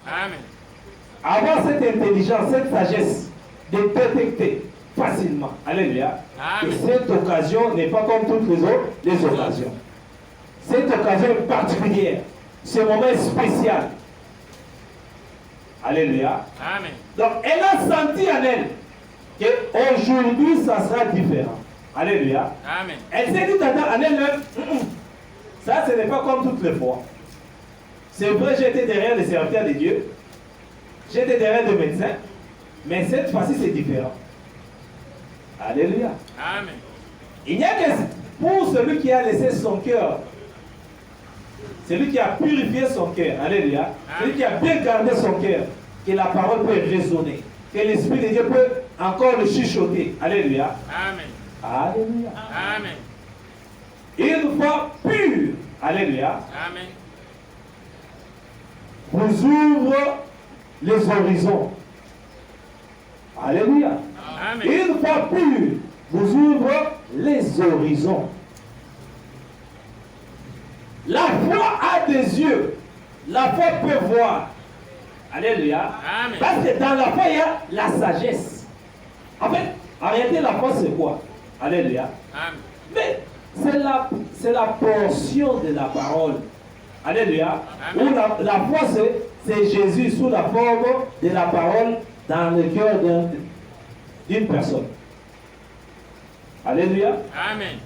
Amen. Avoir cette intelligence, cette sagesse de détecter facilement. Alléluia. Amen. Et cette occasion n'est pas comme toutes les occasions. Cette occasion est particulière. Ce moment est spécial. Alléluia. Amen. Donc, elle a senti en elle qu'aujourd'hui, ça sera différent. Alléluia. Amen. Elle s'est dit en elle-même, ça, ce n'est pas comme toutes les fois. C'est vrai, j'étais derrière les serviteurs de Dieu. J'étais derrière les médecins. Mais cette fois-ci, c'est différent. Alléluia. Amen. Il n'y a que pour celui qui a laissé son cœur, celui qui a purifié son cœur, alléluia, celui qui a bien gardé son cœur, que la parole peut résonner, que l'Esprit de Dieu peut encore le chuchoter. Alléluia. Amen. Alléluia. Amen. Une fois pur, alléluia, Amen. vous ouvre les horizons. Alléluia. Amen. Une fois pur, vous ouvre les horizons. La foi a des yeux. La foi peut voir. Alléluia. Amen. Parce que dans la foi, il y a la sagesse. En fait, en réalité, la foi, c'est quoi? Alléluia. Amen. Mais c'est la portion de la parole. Alléluia. Amen. Où la foi, c'est Jésus sous la forme de la parole dans le cœur d'une personne. Alléluia. Amen.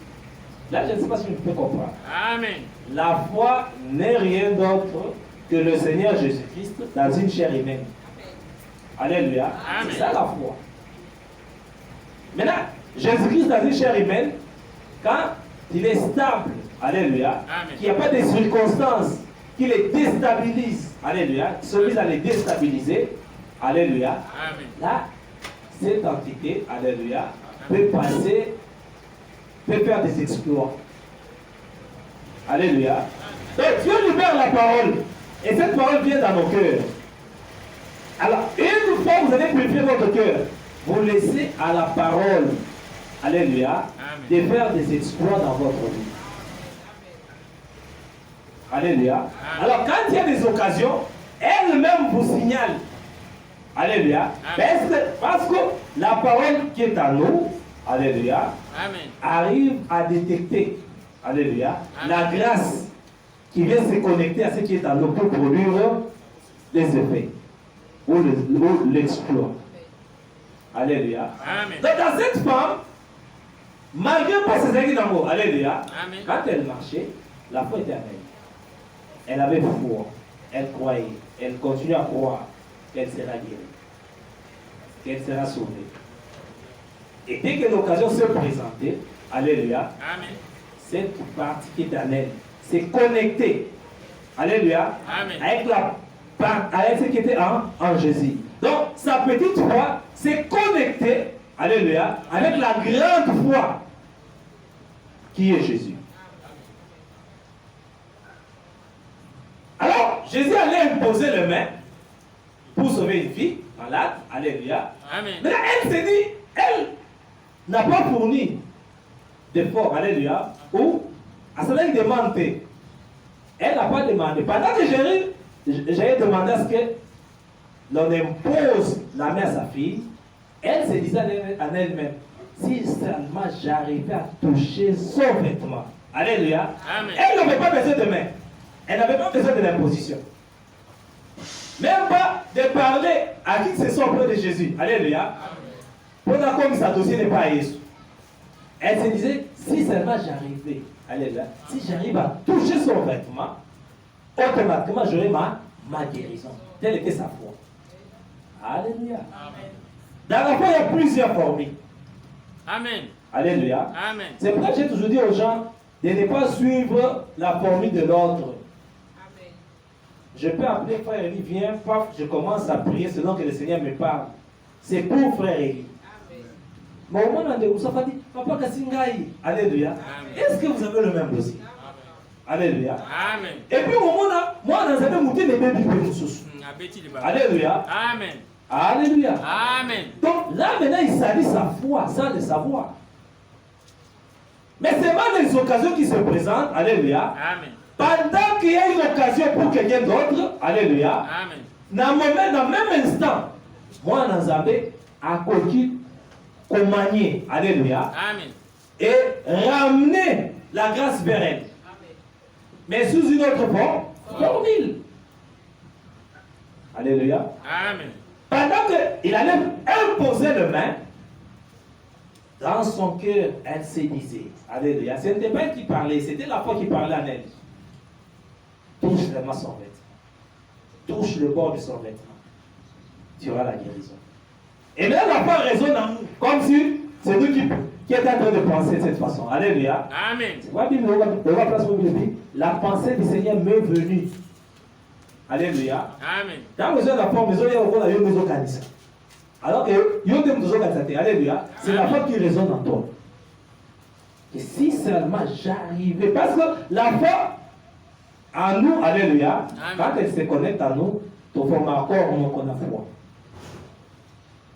Là, je ne sais pas si vous pouvez comprendre. Amen. La foi n'est rien d'autre que le Seigneur Jésus-Christ dans une chair humaine. Alléluia. Amen. C'est ça la foi. Maintenant, Jésus-Christ dans une chair humaine, quand il est stable, alléluia, Amen. qu'il n'y a pas de circonstances qui les déstabilisent, alléluia, celui à les déstabiliser, alléluia, Amen. là, cette entité, alléluia, peut passer, peut faire des exploits. Alléluia. Donc Dieu libère la parole. Et cette parole vient dans nos cœurs. Alors, une fois que vous avez purifié votre cœur, vous laissez à la parole, alléluia, Amen. de faire des exploits dans votre vie. Alléluia. Amen. Alors, quand il y a des occasions, elle-même vous signale. Alléluia. Amen. Parce que la parole qui est en nous, alléluia, Amen. arrive à détecter, alléluia, Amen. la grâce qui vient se connecter à ce qui est en nous pour produire les effets ou l'exploit. Alléluia. Amen. Donc dans cette femme, malgré pas ses acquis d'amour, alléluia, Amen. quand elle marchait, la foi était en elle. Elle avait foi, elle croyait, elle continue à croire qu'elle sera guérie, qu'elle sera sauvée. Et dès que l'occasion se présentait, alléluia, Amen. cette partie qui est en elle s'est connectée, alléluia, Amen. avec ce qui était en Jésus. Donc, sa petite foi s'est connectée, alléluia, avec la grande foi qui est Jésus. Alors, Jésus allait imposer les mains pour sauver une fille malade, alléluia. Amen. Mais là, elle s'est dit, elle n'a pas fourni d'effort, alléluia, ou à cela il demande. Elle n'a pas demandé. Pendant que j'ai demandé à ce que l'on impose la main à sa fille, elle se disait en elle-même, si seulement j'arrivais à toucher son vêtement, alléluia, Amen. elle n'avait pas besoin de main. Elle n'avait pas besoin de l'imposition. Même pas de parler à qui que ce soit auprès de Jésus. Alléluia. Pour la comme sa dossier n'est pas à Jésus. Elle se disait, si seulement j'arrivais, alléluia, si j'arrive à toucher son vêtement, automatiquement j'aurai ma guérison. Telle était sa foi. Alléluia. Dans la foi, il y a plusieurs formules. Amen. Alléluia. Amen. C'est pour ça que j'ai toujours dit aux gens de ne pas suivre la formule de l'autre. Je peux appeler frère Élie, viens, paf, je commence à prier selon que le Seigneur me parle. C'est pour frère Élie. Mais au moment où ça va dire, papa Kassingaï, alléluia. Est-ce que vous avez le même dossier? Alléluia. Amen. Et puis au moment là, moi, dans un mouté, les bébés peuvent nous alléluia. Amen. Alléluia. Amen. Donc là, maintenant, il s'allie sa foi, sans le savoir. Mais c'est pas les occasions qui se présentent, alléluia. Amen. Pendant qu'il y a une occasion pour quelqu'un d'autre, alléluia, Amen. Dans le même instant, moi, Nazabé, a conquis, commanier, alléluia, Amen. et ramener la grâce vers elle. Mais sous une autre formule. Alléluia. Amen. Pendant qu'il allait imposer le main, dans son cœur, elle se disait, alléluia, ce n'était pas elle qui parlait, c'était la foi qui parlait en elle. Touche vraiment son vêtement. Touche le bord de son vêtement. Tu auras la guérison. Et là, la foi résonne en nous, comme si c'est nous qui est en train de penser de cette façon. Alléluia. Amen. La pensée du Seigneur m'est venue. Alléluia. Amen. Dans besoin de la foi, il y a un besoin de alors que alléluia, c'est la foi qui résonne en toi. Et si seulement j'arrivais, parce que la foi en nous, alléluia, quand elle se connecte à nous, tu formes un corps qu'on a foi.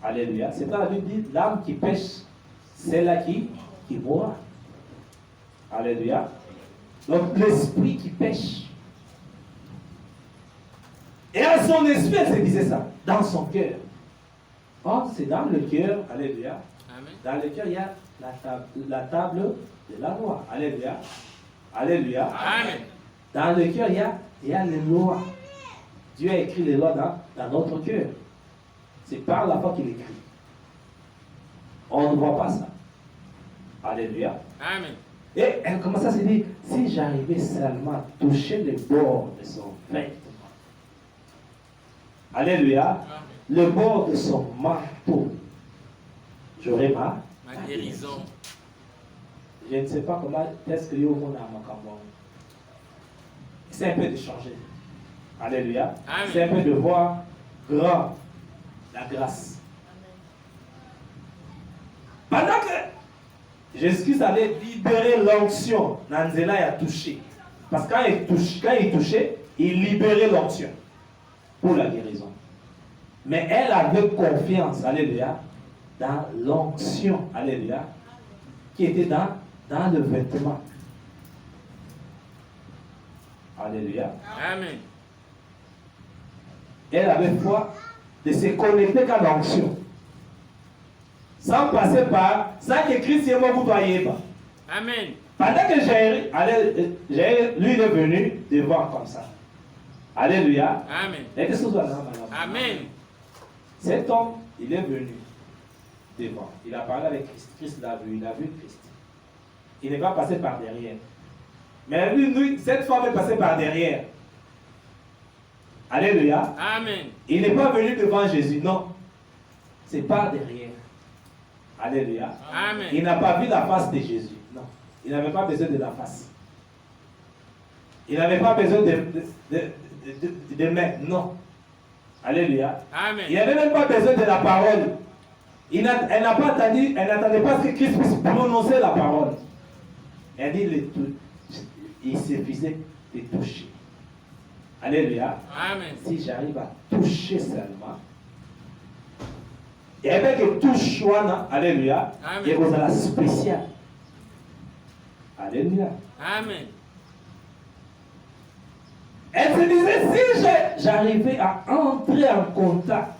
Alléluia. C'est pas la Bible dit l'âme qui pêche, c'est là qui boit. Alléluia. Donc l'esprit qui pêche. Et à son esprit, elle se disait ça, dans son cœur. Or, c'est dans le cœur, alléluia. Amen. Dans le cœur, il y a la table de la loi. Alléluia. Alléluia. Amen. Dans le cœur, il y a les lois. Dieu a écrit les lois dans notre cœur. C'est par la foi qu'il écrit. On ne voit pas ça. Alléluia. Amen. Et elle commence à se dire, si j'arrivais seulement à toucher le bord de son vêtement. Alléluia. Le bord de son manteau. J'aurai ma guérison. Je ne sais pas comment est-ce que vous avez mon. C'est un peu de changer. Alléluia. Amen. C'est un peu de voir grand la grâce. Pendant que Jésus-Christ allait libérer l'onction, Nanzela a touché. Parce que quand il touchait, il libérait l'onction pour la guérison. Mais elle avait confiance, alléluia, dans l'onction, alléluia, qui était dans le vêtement. Alléluia. Amen. Elle avait foi de se connecter qu'à l'onction. Sans passer par, sans que Christ ait mon côtoyé. Amen. Pendant que Jair, lui, il est venu devant comme ça. Alléluia. Amen. Amen. Cet homme, il est venu devant. Il a parlé avec Christ. Christ l'a vu, il a vu Christ. Il n'est pas passé par derrière. Mais lui, cette femme est passée par derrière. Alléluia. Amen. Il n'est pas venu devant Jésus, non. C'est par derrière. Alléluia. Amen. Il n'a pas vu la face de Jésus, non. Il n'avait pas besoin de la face. Il n'avait pas besoin de main, non. Alléluia. Amen. Il n'avait même pas besoin de la parole. Elle n'attendait pas que Christ puisse prononcer la parole. Elle dit, il suffisait de toucher. Alléluia. Amen. Si j'arrive à toucher seulement, et avec que touche, alléluia, il y a la spéciale. Alléluia. Amen. Elle se disait, si j'arrivais à entrer en contact,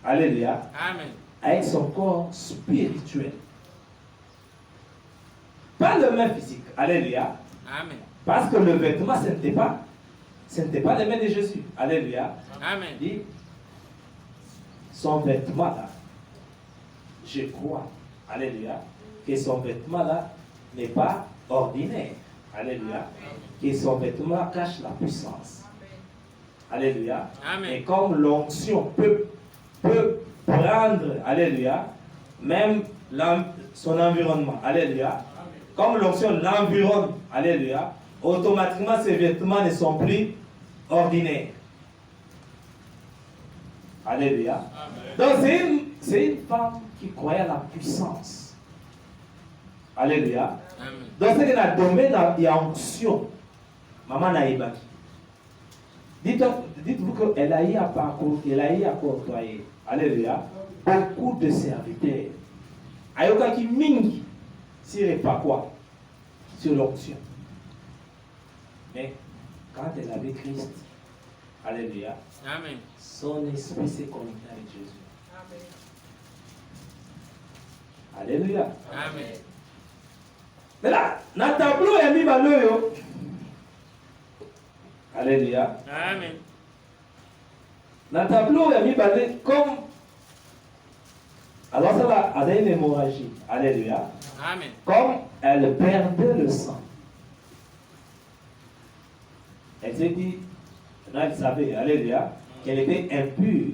alléluia, Amen. avec son corps spirituel. Pas le même physique, alléluia. Amen. Parce que le vêtement, ce n'était pas les mains de Jésus. Alléluia. Amen. Il dit, son vêtement là, je crois, alléluia, que son vêtement là n'est pas ordinaire. Alléluia. Que son vêtement cache la puissance. Alléluia. Amen. Et comme l'onction peut prendre, alléluia, même son environnement. Alléluia. Comme l'onction l'environne, alléluia, automatiquement ses vêtements ne sont plus ordinaires. Alléluia. Amen. Donc c'est une femme qui croyait à la puissance. Alléluia. Amen. Donc c'est que dans le domaine il y a onction. Maman Naïbaki. Dites-vous qu'elle a eu à parcourir, elle a eu à côtoyer. Alléluia. Beaucoup de serviteurs. Ayoka qui mingi. Sur pas quoi. Sur l'onction. Mais quand elle avait Christ, Alléluia. Amen. Son esprit s'est connecté avec Jésus. Alléluia. Amen. Mais là, dans le tableau, il y a mis malheur. Alléluia. Amen. Dans le tableau, il y a mis malheur comme. Alors ça là, elle a une hémorragie. Alléluia. Amen. Comme elle perdait le sang. Elle s'est dit, là, elle savait, alléluia, qu'elle était impure.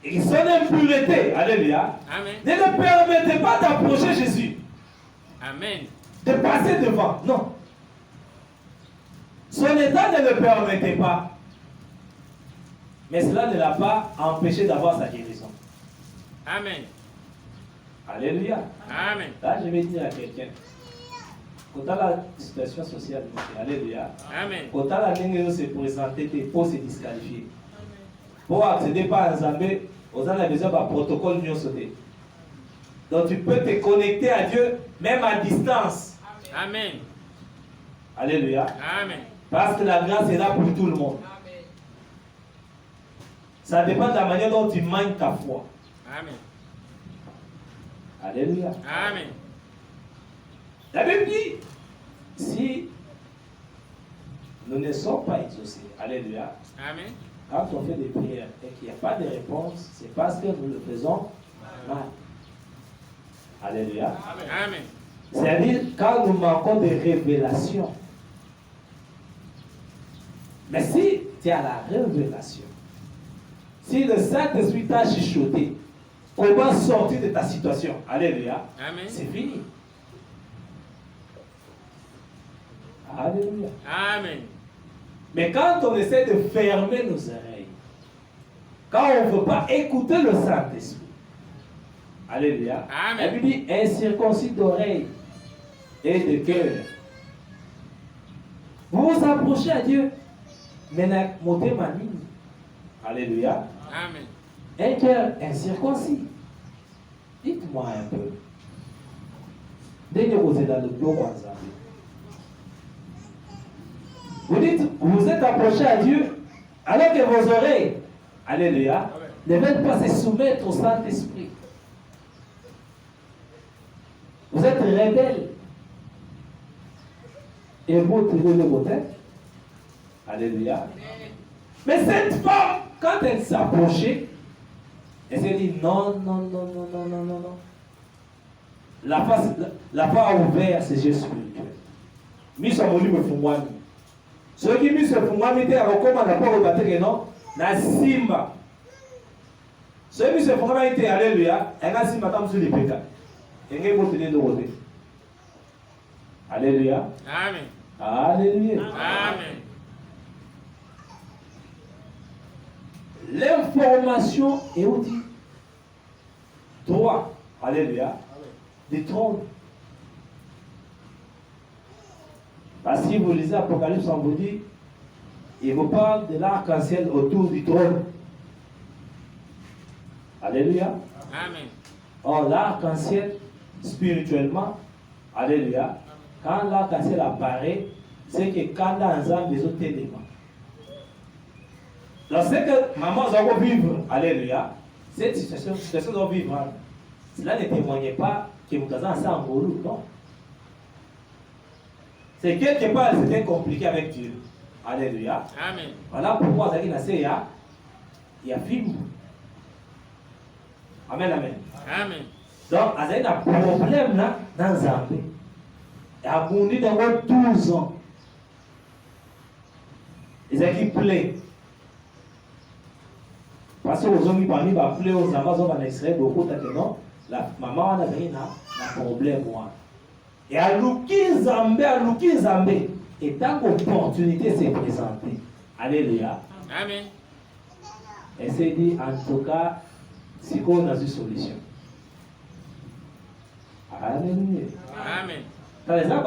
Et son impureté, alléluia, Amen. ne le permettait pas d'approcher Jésus, Amen. de passer devant. Non. Son état ne le permettait pas. Mais cela ne l'a pas empêché d'avoir sa guérison. Amen. Alléluia. Amen. Là, je vais dire à quelqu'un, quand la situation sociale, alléluia, Amen. quand la ligne se présenter, pour se disqualifier. Pour accéder pas à Zambé, on a besoin d'un protocole union sauté. Donc tu peux te connecter à Dieu même à distance. Amen. Alléluia. Amen. Parce que la grâce est là pour tout le monde. Ça dépend de la manière dont tu manques ta foi. Amen. Alléluia. Amen. La Bible dit, si nous ne sommes pas exaucés, alléluia, Amen. quand on fait des prières et qu'il n'y a pas de réponse, c'est parce que nous le faisons mal. Alléluia. Amen. C'est-à-dire quand nous manquons de révélation. Mais si tu as la révélation, si le Saint-Esprit t'a chuchoté, comment sortir de ta situation? Alléluia. Amen. C'est fini. Alléluia. Amen. Mais quand on essaie de fermer nos oreilles, quand on ne veut pas écouter le Saint-Esprit, alléluia. Amen. La Bible dit incirconcis d'oreilles et de cœur. Vous vous approchez à Dieu, mais montez ma ligne. Alléluia. Amen. Un cœur incirconcis. Dites-moi un peu. Dès que vous êtes dans le bloc en Zambie, vous dites, vous êtes approché à Dieu, alors que vos oreilles, alléluia, ne veulent pas se soumettre au Saint-Esprit. Vous êtes rebelle. Et vous tirez le bottin. Alléluia. Mais cette femme, quand elle s'approchait, elle s'est dit non, non, non, non, non, non, non, non. La femme a ouvert ses yeux spirituels. Mis son volume me fumwani. Ceux qui mis ce fumwani étaient à recommander pour rebattre que non, na simba. Ceux qui mis ce fumwani étaient alléluia, et na simba tam sur les pécats. Et n'est pas tenu de côté. Alléluia. Amen. Alléluia. Amen. L'information est où dit droit, alléluia, du trône. Parce que si vous lisez Apocalypse, on vous dit, il vous parle de l'arc-en-ciel autour du trône. Alléluia. Amen. Or, l'arc-en-ciel, spirituellement, alléluia, quand l'arc-en-ciel apparaît, c'est que quand dans les autres éléments. Donc, c'est que maman doit vivre, alléluia, cette situation doit vivre. Cela ne témoignait pas que vous avez un sang non. C'est quelque part, c'était compliqué avec Dieu. Alléluia. Amen. Voilà pourquoi il y a film. Amen, amen. Amen. Donc, il y a un problème là dans Zambie. Il a bondi dans 12 ans. Ils ont qui plaît. Parce que les hommes parmi les plaies aux Amazons en Israël, beaucoup de non, la maman a un problème. Et à Luki Zambé, et tant qu'opportunité s'est présentée, alléluia. Amen. Elle s'est dit, en tout cas, c'est qu'on a une solution. Alléluia. Amen. Par exemple,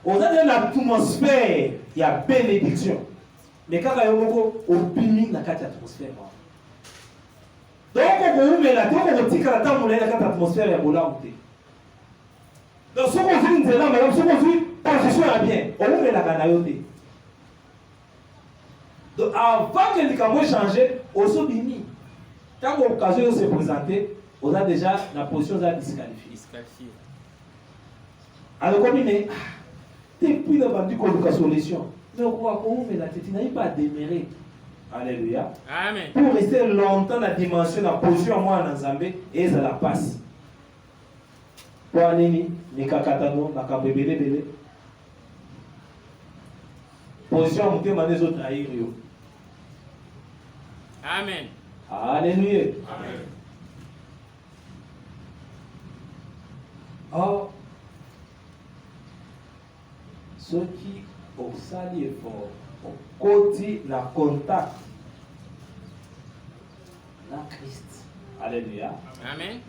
on a une atmosphère, il y a bénédiction. Mais quand il y a un bimi dans cette atmosphère. Donc, on met la tête, on dit que la table est dans cette atmosphère, il y a un donc, si on dit une zéla, madame, si on dit position à bien, on met la ganayote. Donc avant que les cameroun change, au bimi. Quand l'occasion se présenter, on a déjà la position disqualifiée. Alors comme il est, depuis le vendu qu'on a solution, mais on voit comment la tête n'a pas déméré. Alléluia. Amen. Pour rester longtemps dans la dimension, la position à moi en Zambé, et ça la passe. Pour Anini, Nikakatano, Nakabebele Bele. Position à monter, mais les autres à Irio. Amen. Alléluia. Amen. Or, ceux qui ont sali effort, ont côté la contact, na Christ. Alléluia. Amen.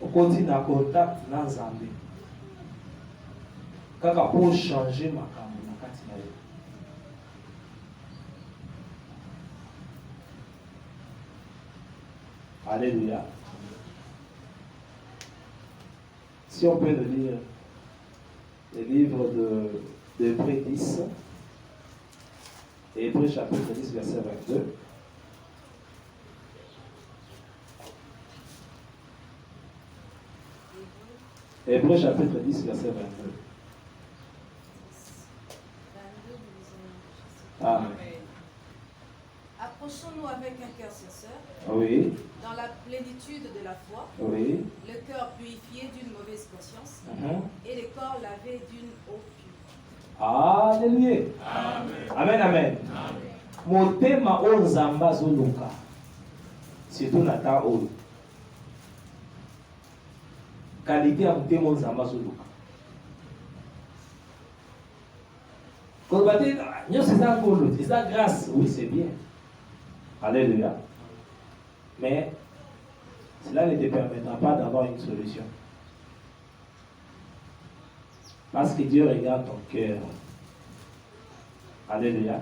Au côté la contact, na Zambé. Kaka pour changer ma caméra, na kati na yo. Alléluia. Si on peut le lire, le livre de Hébreux 10, Hébreux chapitre 10, verset 22. Hébreux chapitre 10, verset 22. Amen. Approchons-nous avec un cœur sincère, Oui, dans la plénitude de la foi, oui. le cœur purifié d'une mauvaise conscience et le corps lavé d'une eau pure. Alléluia. Amen, amen. Motema o nzamba zoluka. Surtout nata o. Qualité à motema o nzamba zoluka. Quand vous dites, c'est ça ngolo, c'est ça grâce, oui c'est bien. Alléluia. Mais cela ne te permettra pas d'avoir une solution. Parce que Dieu regarde ton cœur. Alléluia.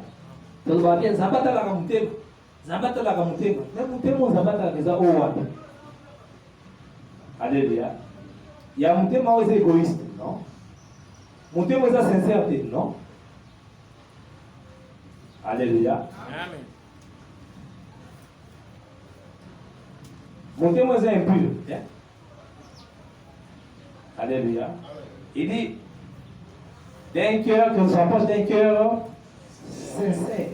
Donc, va bien, Zabata la Gamutema. Zabata la Gamutema. Mais Mutema, Zabata la Gamutema. Alléluia. Il y a Mutema où est égoïste, non? Mutema où est sincère, non? Alléluia. Amen. Mutema où est impur. Alléluia. Il dit d'un cœur que nous s'approche d'un cœur sincère.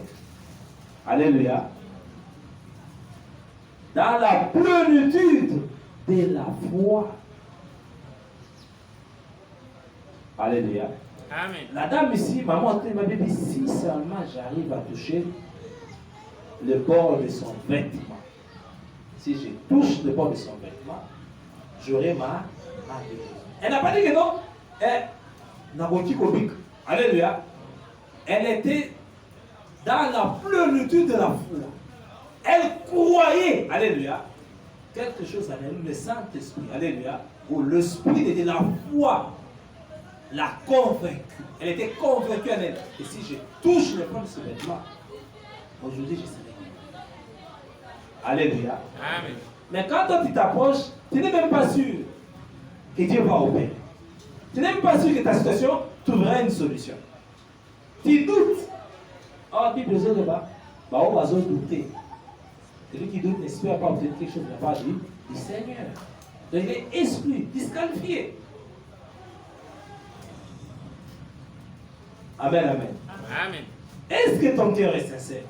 Alléluia. Dans la plénitude de la foi. Alléluia. Amen. La dame ici, maman m'a dit, si seulement j'arrive à toucher le bord de son vêtement, si je touche le bord de son vêtement, j'aurai ma guérison. Elle n'a pas dit que non. Alléluia. Elle était dans la plénitude de la foi. Elle croyait, alléluia, quelque chose à elle, le Saint-Esprit, alléluia, ou l'esprit de la foi l'a convaincue. Elle était convaincue en elle. Et si je touche le fond de ce vêtement, aujourd'hui je serai guéri. Alléluia. Amen. Mais quand toi tu t'approches, tu n'es même pas sûr que Dieu va opérer. Tu n'es même pas sûr que ta situation trouvera une solution. Tu doutes. Oh, Bible besoin de bas. Bah, on va douter. Celui qui doute n'espère pas obtenir quelque chose de la part du Seigneur. Donc il est exclu, disqualifié. Amen, amen. Amen. Est-ce que ton cœur est sincère?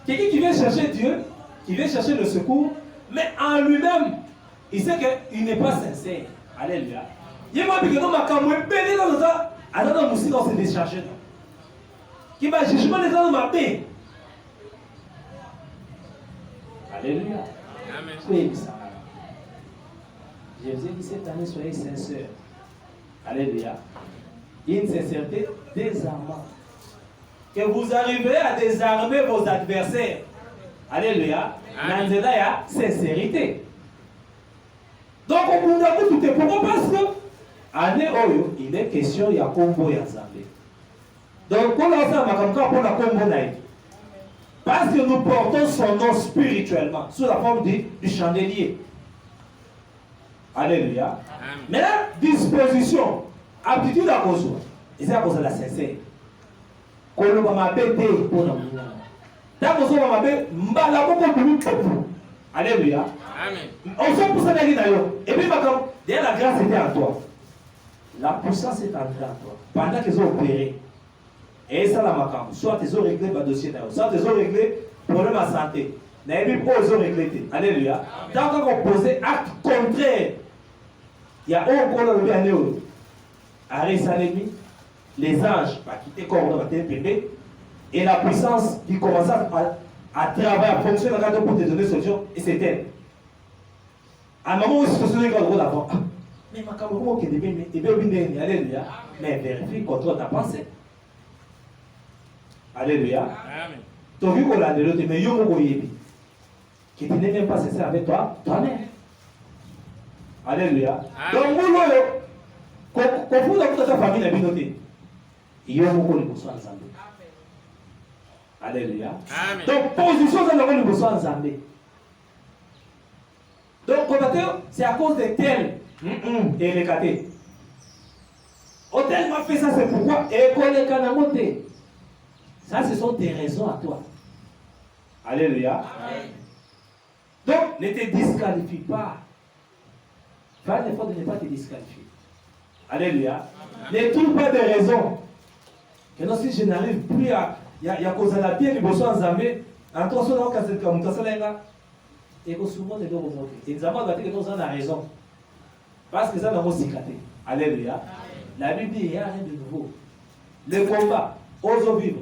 Quelqu'un qui vient chercher Dieu, qui vient chercher le secours, mais en lui-même, il sait qu'il n'est pas sincère. Alléluia. Il m'a dit que non, ma caméra, béni dans le temps, alors dans le musique, on s'est déchargé. Qui va jugement les gens de ma paix. Alléluia. Amen. Oui, ça. Je vous ai dit cette année, soyez sincères. Alléluia. Une sincérité désarmante. Que vous arriverez à désarmer vos adversaires. Alléluia. Amen. Dans il y a sincérité. Donc, au bout d'un coup, tout est pourquoi? Parce que, année Oyo, il est question, il y a combo et Zambé. Donc, quand on a pour la combo, parce que nous portons son nom spirituellement, sous la forme du chandelier. Alléluia. Amen. Mais la disposition, aptitude à cause, et c'est à cause de la sincère. koloba mabe te mpona monina ntango ozoba mabe mbala moko bimi pupu. Alléluia. Amen. Osopusanaki na yo epi makambo d'ailleurs la grâce était en toi, la puissance est entrée en toi pendant qu'ils ont opéré. Et ça la makambo soit ils ont réglé le dossier na yo, soit ils ont réglé problème à santé na epi po ils ont réglé te. Alléluia. Tant qu'on posait acte contraire, il y a un gros lobby à néo arrêt salemi, les anges va quitter corps dans la terre bébé et la puissance qui commence à travailler, à fonctionner pour te donner solution et c'est elle. À un moment où se souvient quand on d'avant, mais ma caméra qui est bien, et bien bien, alléluia, mais vérifie contrôle ta pensée. Alléluia. Amen. Tu as vu qu'on l'a de l'autre, mais yo mo yebi. Qui tu n'es même pas cessé avec toi, toi-même. Alléluia. Donc vous là, quand vous dans ta famille la binoté, yo mo ko le besoin ensemble. Alléluia. Amen. Donc position dans le besoin ensemble. Donc combatteur, c'est à cause de tel et les catés. Hôtel m'a fait ça, c'est pourquoi et qu'on est canamoté. Ça, ce sont tes raisons à toi. Alléluia. Amen. Donc, ne te disqualifie pas. Fais l'effort de ne pas te disqualifier. Alléluia. Amen. Ne trouve pas de raisons. Que non, si je n'arrive plus à. Il y a cause à la pierre, il faut en zamber. En toi, ça, on a comme ça, et que souvent, les deux remontent. Examen doit être que nous avons raison. Parce que ça, nous avons cicaté. Alléluia. Amen. La Bible dit il n'y a rien de nouveau. Le combat, osons vivre.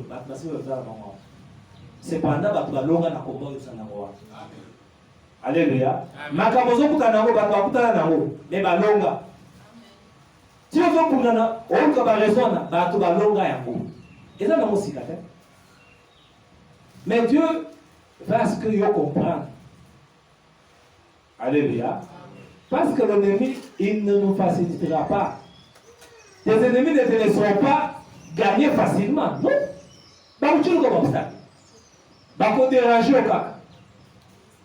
Cependant, tu vas longa na combat au. Alléluia. Makabozo kutanango batwa kutanango mais balonga. Si on veut kunana, on ka ba raison na batu balonga yango. Et ça na mosikate. Mais Dieu va ce que yo comprendre. Alléluia. Parce que l'ennemi, il ne nous facilitera pas. Tes ennemis ne te laisseront pas gagner facilement. Non. Bah, tu le comme obstacle. Bah, qu'on dérange au cas.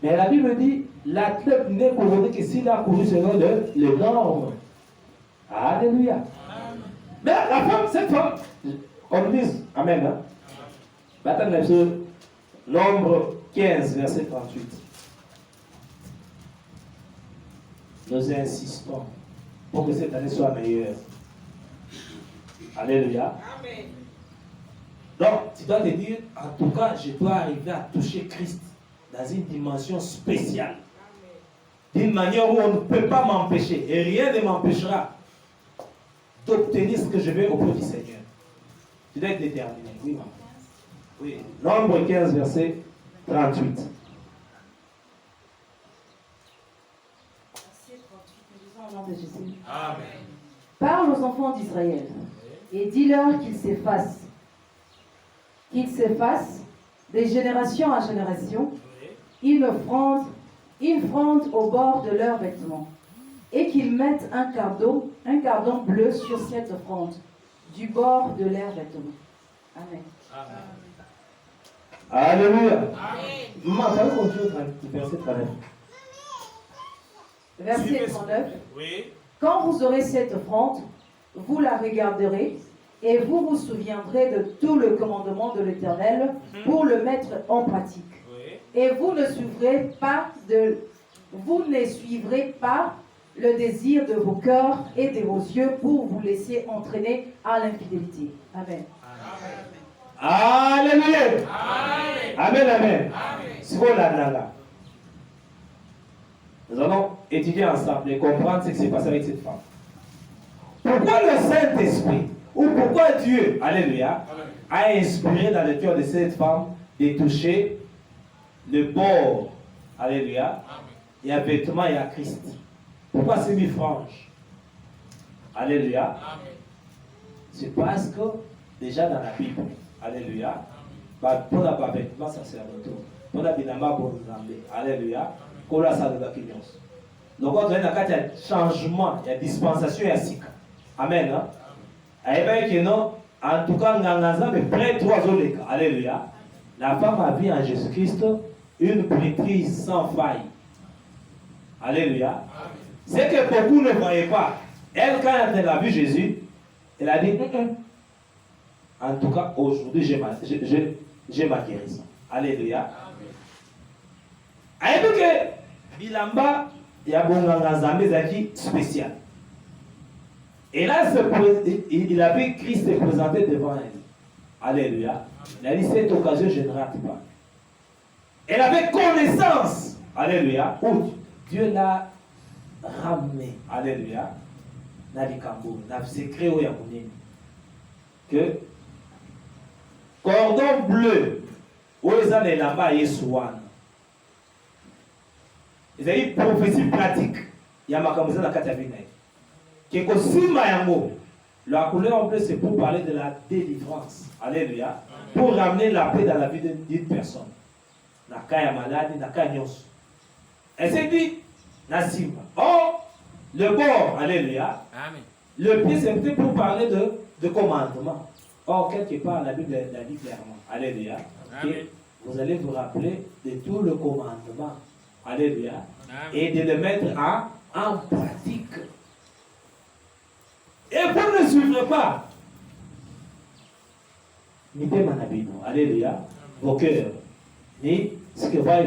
Mais la Bible dit, l'athlète n'est couronné que s'il a couru selon les normes. Alléluia. Amen. Mais la femme, cette femme, on dit, Amen. Hein? Maintenant, Nombre 15, verset 38. Nous insistons pour que cette année soit meilleure. Alléluia. Amen. Donc, tu dois te dire, en tout cas, je dois arriver à toucher Christ dans une dimension spéciale. D'une manière où on ne peut pas m'empêcher. Et rien ne m'empêchera d'obtenir ce que je veux auprès du Seigneur. Tu dois être déterminé. Oui, maman. Oui. Nombre 15, verset 38. Au nom de Jésus. Amen. Parle aux enfants d'Israël et dis-leur qu'ils s'effacent de génération en génération une fronde au bord de leurs vêtements et qu'ils mettent un cordon bleu sur cette fronde du bord de leurs vêtements. Amen. Alléluia. Amen. Verset 39. Verset 39. Oui. Quand vous aurez cette fronde, vous la regarderez et vous vous souviendrez de tout le commandement de l'Éternel pour le mettre en pratique. Oui. Et vous ne suivrez pas le désir de vos cœurs et de vos yeux pour vous laisser entraîner à l'infidélité. Amen. Alléluia. Amen. Amen, amen. C'est quoi là? Nous allons étudier ensemble et comprendre ce qui s'est passé avec cette femme. Pourquoi le Saint-Esprit, ou pourquoi Dieu, alléluia, a inspiré dans le cœur de cette femme de toucher le bord, alléluia, et un vêtement et à Christ. Pourquoi c'est mis frange? Alléluia. C'est parce que déjà dans la Bible, alléluia, pour la vêtement sacerdotal, pour la binamba pour nous alléluia, pour la salle de la kinyos. Donc quand on a un changement, il y a dispensation et il y a sika. Amen. En tout cas, mais près 3 autres. Alléluia. La femme a vu en Jésus-Christ une prêtrise sans faille. Alléluia. C'est que beaucoup ne voyaient pas. Elle, quand elle a vu Jésus, elle a dit, En tout cas, aujourd'hui, j'ai ma guérison. Alléluia. Aïe, que Bilamba, il y a Bonganga Zambé Zaki spécial. Et là, il a vu Christ se présenter devant elle. Alléluia. Il a dit, cette occasion, je ne rate pas. Elle avait connaissance. Alléluia. Où Dieu l'a ramené. Alléluia. Nalikambo. N'a secret au Yamouni. Que cordon bleu. Où ils ont les là-bas, Yesouan. Ils ont une prophétie pratique. Il y a ma caméra dans la catégorie. La couleur en bleu, c'est pour parler de la délivrance. Alléluia. Pour ramener la paix dans la vie d'une personne. Nakaya malade, nakaya nyos. Elle s'est dit, Nassim. Oh, le bord, alléluia. Amen. Le pied, c'est peut-être pour parler de commandement. Or, quelque part, la Bible l'a dit clairement. Alléluia. Okay. Vous allez vous rappeler de tout le commandement. Alléluia. Amen. Et de le mettre en pratique. Et vous ne suivrez pas. Mettez mon habit. Alléluia. Vos cœurs. Ni ce que voient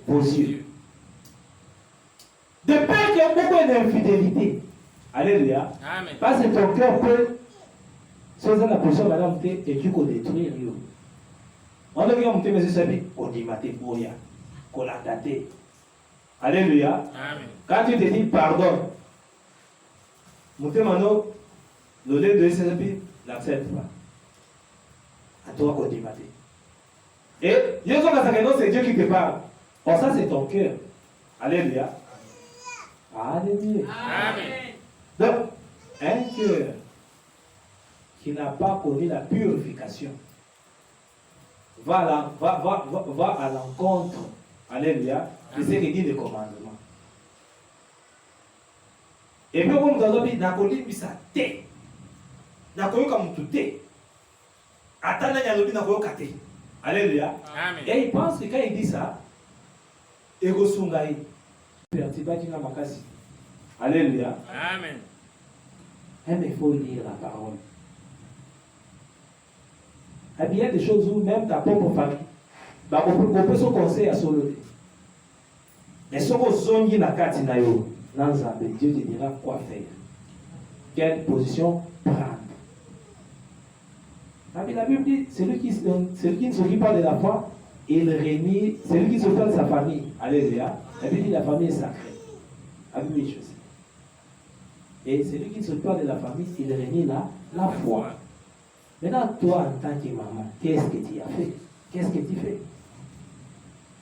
vos yeux. De peur qu'il y a beaucoup d'infidélité. Alléluia. Amen. Parce que ton cœur peut, sans la position, madame, et tu peux détruire. On a dit que mes yeux on dit maté boya, qu'on l'a daté. Alléluia. Amen. Quand tu te dis pardon, mon témoin, le lait de ses n'accepte pas. À toi qu'on dit maté. Et c'est Dieu qui te parle. Or ça c'est ton cœur. Alléluia. Alléluia. Amen. Donc, un cœur qui n'a pas connu la purification va à l'encontre, alléluia, de ce que dit le commandement. Et puis, comme nous avons dit, n'a connu ça té. N'a connu comme tout té. Attends, n'a connu kate. Alléluia. Amen. Et il pense que quand il dit ça, Ego Sungai, Pertibaki na makasi. Alléluia. Amen. Mais il faut lire la parole. Il y a des choses où même ta propre famille, on peut se conseiller à solo. Mais si on zongi la carte Dieu te dira quoi faire. Quelle position prendre. La Bible dit, celui qui ne s'occupe pas de la foi, il renie, celui qui s'occupe de sa famille. Alléluia. La Bible dit la famille est sacrée. La Bible dit chose. Et celui qui ne s'occupe pas de la famille, il renie la foi. Maintenant, toi, en tant que maman, qu'est-ce que tu as fait? Qu'est-ce que tu fais?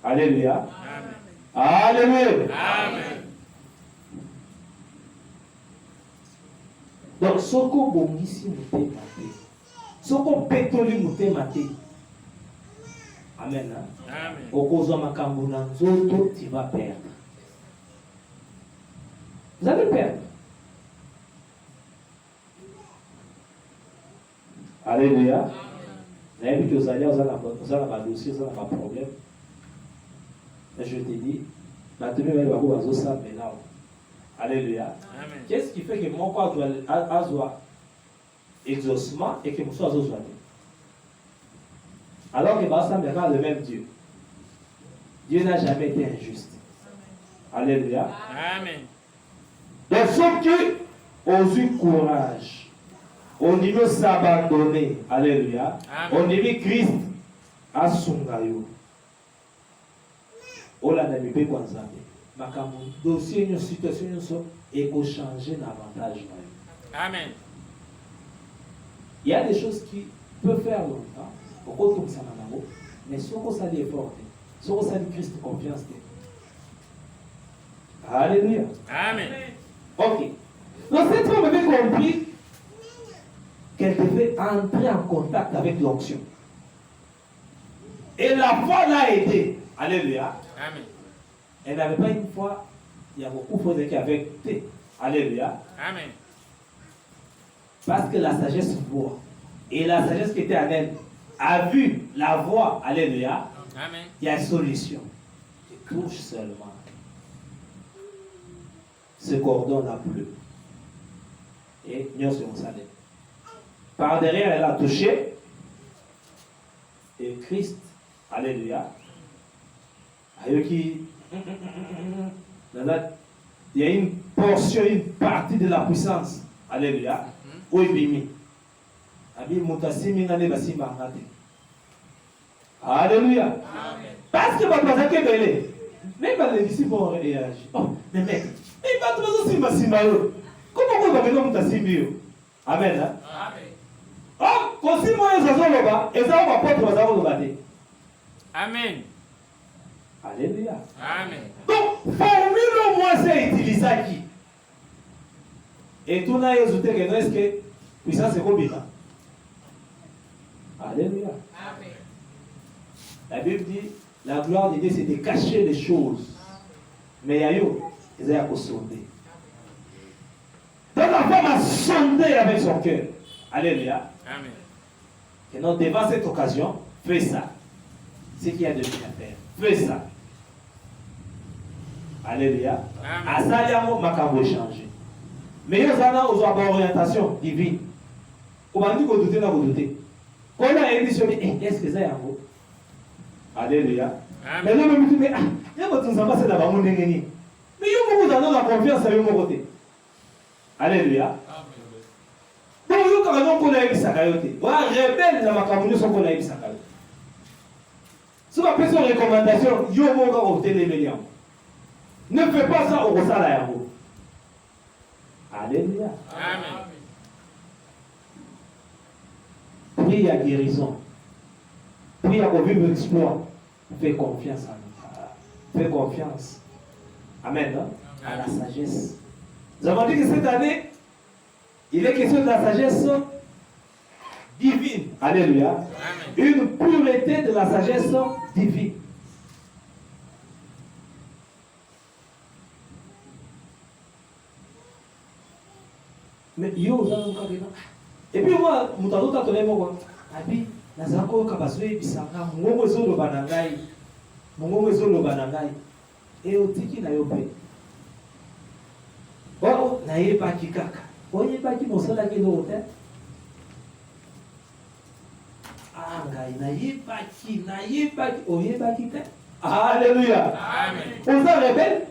Alléluia. Amen. Alléluia. Amen. Donc, ce qu'on bongisi nous maté, ce qu'on pétoli nous maté. Amen. Amen. Au cause de ma camboulanzoto, tu vas perdre. Vous allez perdre. Alléluia. Vous avez vu que vous allez, vous avez un dossier, vous avez un problème. Et je te dis, maintenant, vous allez ça maintenant. Alléluia. Qu'est-ce qui fait que mon corps doit avoir exaucement et que mon sois exaucé? Alors que ça me parle le même Dieu. Dieu n'a jamais été injuste. Alléluia. Amen. Donc, sauf que, aux eu courage. On dit s'abandonner. Alléluia. Amen. On dit Christ à Sungayo. On l'a dit quoi ça? Ma dossier, une situation, et qu'on change davantage. Amen. Il y a des choses qui peuvent faire longtemps. Pourquoi comme ça n'a mais si on s'est effort, si on s'est Christ confiance. Alléluia. Amen. Ok. Donc cette femme avait compris qu'elle devait entrer en contact avec l'onction. Et la foi l'a aidée. Alléluia. Amen. Elle n'avait pas une foi, il y a beaucoup de fois qui avaient écouté. Alléluia. Amen. Parce que la sagesse voit. Et la sagesse qui était en elle a vu la voix. Alléluia. Amen. Il y a une solution. Tu touches seulement ce cordon-là bleu. Et nous sommes salés. Par derrière, elle a touché. Et Christ, alléluia, il y a une portion, une partie de la puissance, alléluia, où il est mis. Alléluia. Parce que même les disciples ont réagi. Oh, mais mec, il va trouver aussi ma. Comment vous avez comme ta simio? Amen. Amen. Oh, quand si moi je suis là-bas, et ça va pas être là-bas. Amen. Alléluia. Amen. Donc, formule au moins c'est utilisé qui? Et tout n'a ajouté que est-ce que puissance est combien? Alléluia. Amen. La Bible dit la gloire de Dieu c'est de cacher les choses. Mais il y a eu, ils ont sondé. Donc la femme a sondé avec son cœur. Alléluia. Amen. Et donc devant cette occasion, fais ça. Ce qu'il y a de bien à faire. Fais ça. Alléluia. À ça, il y a un macabre changé. Mais il y a une orientation divine. Comment dit qu'on doute, on doute. Quand on a émission, est-ce que ça y a un mot? Alléluia. Mais là, on me dit, mais il y a votre enfant, c'est là-bas, mon ennemi. Mais il y a la confiance avec mon côté. Alléluia. Donc, il y a quand même qu'on a eu ça. Il y a rebelle dans ma communauté, qu'on a eu ça. Si on a fait son recommandation, il y a un mot qu'on a obtenu. Ne fais pas ça au Rosala. Alléluia. Amen. Prie à guérison. Prie à vivre l'exploit. Fais confiance à nous. Fais confiance. Amen. Hein? À la sagesse. Nous avons dit que cette année, il est question de la sagesse divine. Alléluia. Amen. Une pureté de la sagesse divine. Mais yo, et puis moi, mutato tatole moko. Abi, nazako kabaswe bisanga mungongo ezolo banangai. Mungongo ezolo banangai. Et otiki na yo pe. Oh, na yeba kikaka. Oyeba ki mosala ke no te. Ah, ngai na yeba ki, oyeba ki te. Alléluia. Amen. On s'en rebelle.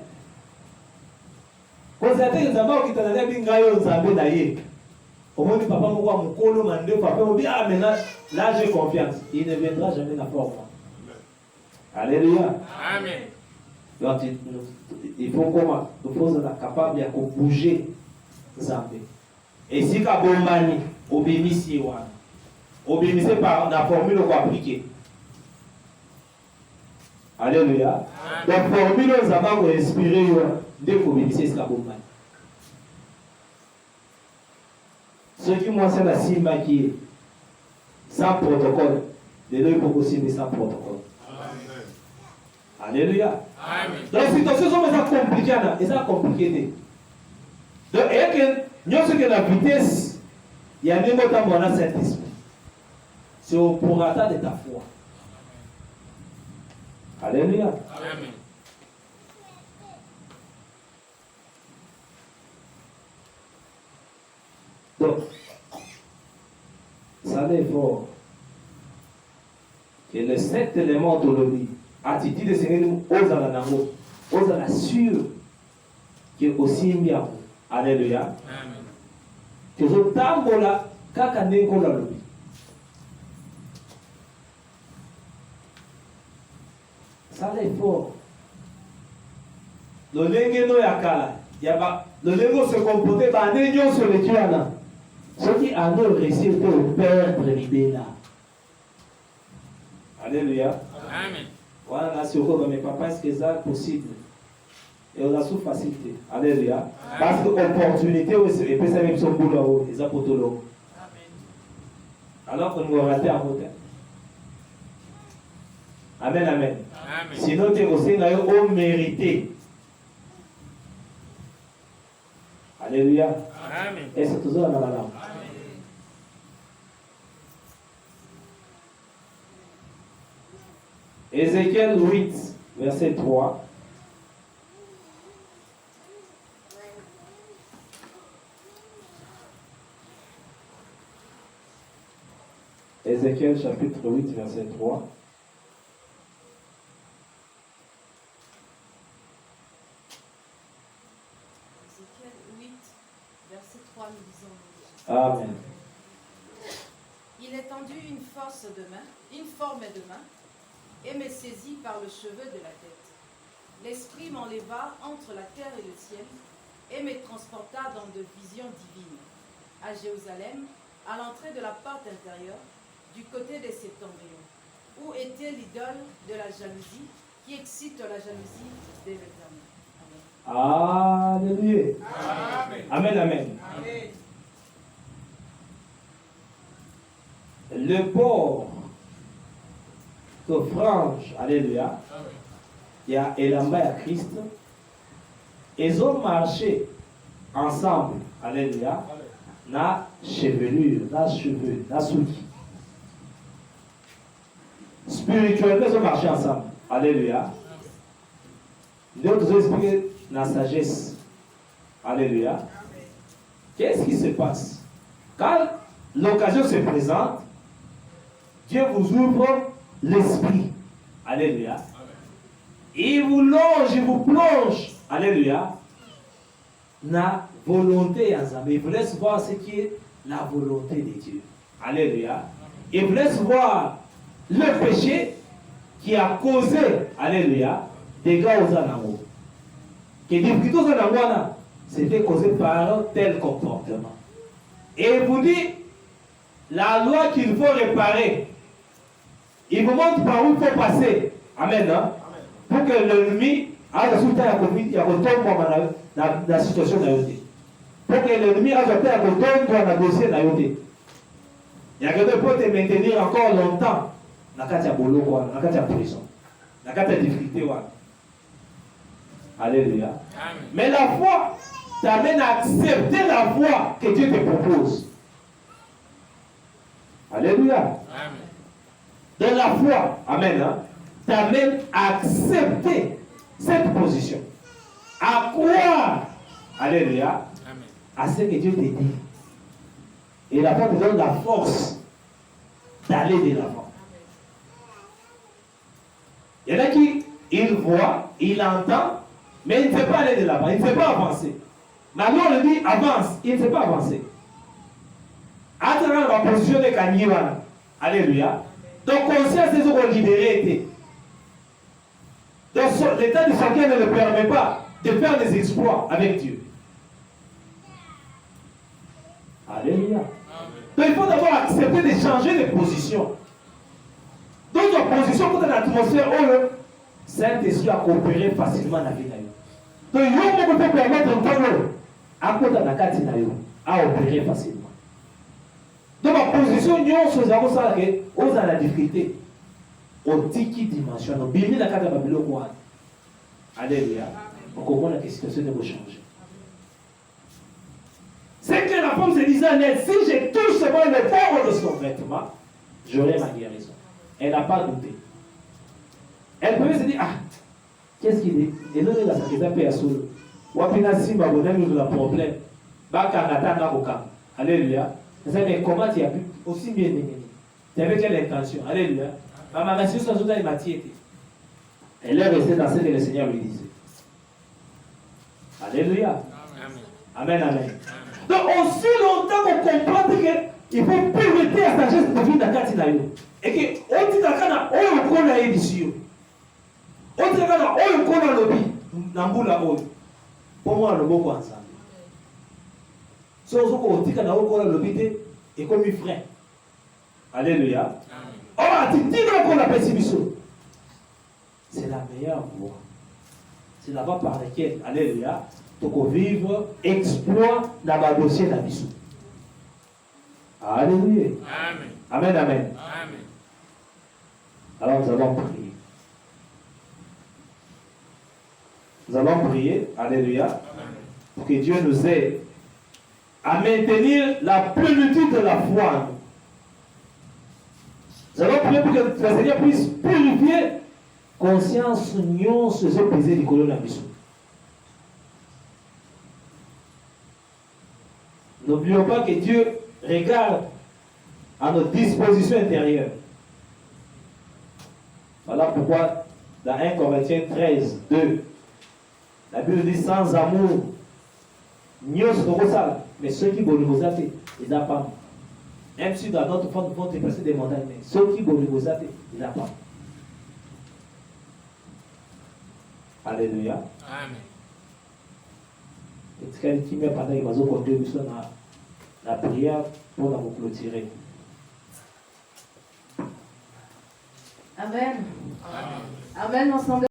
Constater que Zamba qui t'a dit ngayo Nzambe na ye. Au moins papa moko a mukolo mande papa mo bien ah maintenant là j'ai confiance. Il ne viendra jamais la forme. Alléluia. Amen. Donc il faut comment? Il faut être capable de bouger Nzambe. Et si ka bombani obémisi wana. Obémissez par la formule qu'on appliquer. Alléluia. La formule Nzamba ko inspirer yo. Dès qu'on bénissait ce bombani. Ce qui moi c'est la simba qui est sans protocole. Les deux pour aussi mais sans protocole. Alléluia. Amen. Donc les situations sont compliquées, et ça compliqué. Donc et que nous sommes que la vitesse, il y a même autant mon Saint-Esprit. C'est au prorata de ta foi. Alléluia. Amen. Donc, ça n'est fort. Et les 7 éléments de l'obéi, attitude de Seigneur, ose à la sûre, qui est aussi bien. Alléluia. Amen. Que je tambola, kaka nengo la lobby. Ça n'est fort. Le lengeno yakala, le lengo se comportait par des gens sur les tuana. Ceux qui en ont réussi au perdre l'idée là. Alléluia. Amen. Voilà, sur mais papa, est-ce que c'est possible? Et on a sous facilité. Alléluia. Parce que l'opportunité, et puis ça même son boulot, ils ont pour tout l'eau. Alors qu'on va rater à côté. Amen, amen. Amen. Sinon, tu es aussi au mérité. Alléluia. Amen. Et c'est toujours dans la langue. Ézéchiel 8, verset 3. Ézéchiel Ézéchiel chapitre 8, verset 3. Ézéchiel 8, verset 3, nous disons. Amen. Il étendit une forme de main, et me saisit par le cheveu de la tête. L'Esprit m'enleva entre la terre et le ciel, et me transporta dans de visions divines, à Jérusalem, à l'entrée de la porte intérieure, du côté des septentrions, où était l'idole de la jalousie, qui excite la jalousie de l'Éternel. Alléluia. Amen, amen. Amen. Le port de frange, alléluia, il y a Elamba et Christ, ils ont marché ensemble, alléluia, na chevelure, na cheveux, na souki. Spirituellement, ils ont marché ensemble, alléluia. D'autres ont expliqué la sagesse, alléluia. Qu'est-ce qui se passe? Quand l'occasion se présente, Dieu vous ouvre l'esprit. Alléluia. Il vous longe, il vous plonge. Alléluia. La volonté ensemble. Il vous laisse voir ce qui est la volonté de Dieu. Alléluia. Il vous laisse voir le péché qui a causé, alléluia, des dégâts aux animaux. Qui dit que aux animaux, c'était causé par tel comportement. Et il vous dit la loi qu'il faut réparer. Il vous montre par où il faut passer. Amen. Hein? Pour que l'ennemi a résultat à la situation de pour que l'ennemi a résultat à la dossier de il y a quelqu'un pour te maintenir encore longtemps. Dans la prison. Dans la difficulté. Alléluia. Amen. Mais la foi t'amène à accepter la voie que Dieu te propose. Alléluia. Amen. De la foi, amen, hein, t'amène à accepter cette position. À croire, alléluia, amen, à ce que Dieu te dit. Et la foi te donne la force d'aller de l'avant. Il y en a qui, il voit, il entend, mais il ne sait pas aller de l'avant, il ne sait pas avancer. Maintenant, on lui dit avance, il ne sait pas avancer. À travers la position de Kanyiwana, alléluia. Donc, conscience des autres libérés. Donc, l'état de chacun ne le permet pas de faire des exploits avec Dieu. Alléluia. Donc, il faut d'abord accepter de changer de position. D'autres positions, quand on a l'atmosphère, le Saint-Esprit a coopéré facilement dans la vie. Donc, il faut permettre à côté de la carte à opérer facilement. Donc, ma position, nous sommes la difficulté. Au tiki dimension, au bini la carte de Babylone. Alléluia. On comprend la situation de changer. C'est que la femme se disait, si je touche seulement le port de son vêtement, j'aurai ma guérison. Elle n'a pas douté. Elle pouvait se dire, ah, qu'est-ce qu'il dit? Et là, il a sa question à solo. Wapina simba bonne nous la problème. Alléluia. Mais comment tu as pu aussi bien aimer? Tu avais quelle intention? Alléluia. Ma nation sans doute est matière. Elle est restée dans ce que le Seigneur lui disait. Alléluia. Amen, amen. Donc, aussi longtemps qu'on comprend qu'il faut permettre à la sagesse de vivre dans la carte. Et que, on dit dans on connaît la édition. On dit dans on connaît le lobby. Nambula on. Pour moi, le mot ensemble. Si on dit qu'on connaît le lobby, et comme il freine. Alléluia. Oh, tu dis qu'on la pessimisme. C'est la meilleure voie. C'est la voie par laquelle, alléluia, tu peux vivre exploit dans ma dossier d'Abissou. Alléluia. Amen. Amen, amen. Amen. Alors nous allons prier. Nous allons prier, alléluia, amen, pour que Dieu nous aide à maintenir la plénitude de la foi en nous. Nous allons prier pour que le Seigneur puisse purifier conscience union sur ce baiser du colon d'Abissou. N'oublions pas que Dieu regarde à nos dispositions intérieures. Voilà pourquoi dans 1 Corinthiens 13, 2, la Bible dit sans amour, mais ceux qui veulent ils n'ont pas. Même si dans notre fond, vont dépasser des montagnes, mais ceux qui veulent ils n'ont pas. Alléluia. Amen. Et ce qui met pendant qu'ils vont conduire la prière pour la clôturer. Amen. Amen. Amen, ensemble.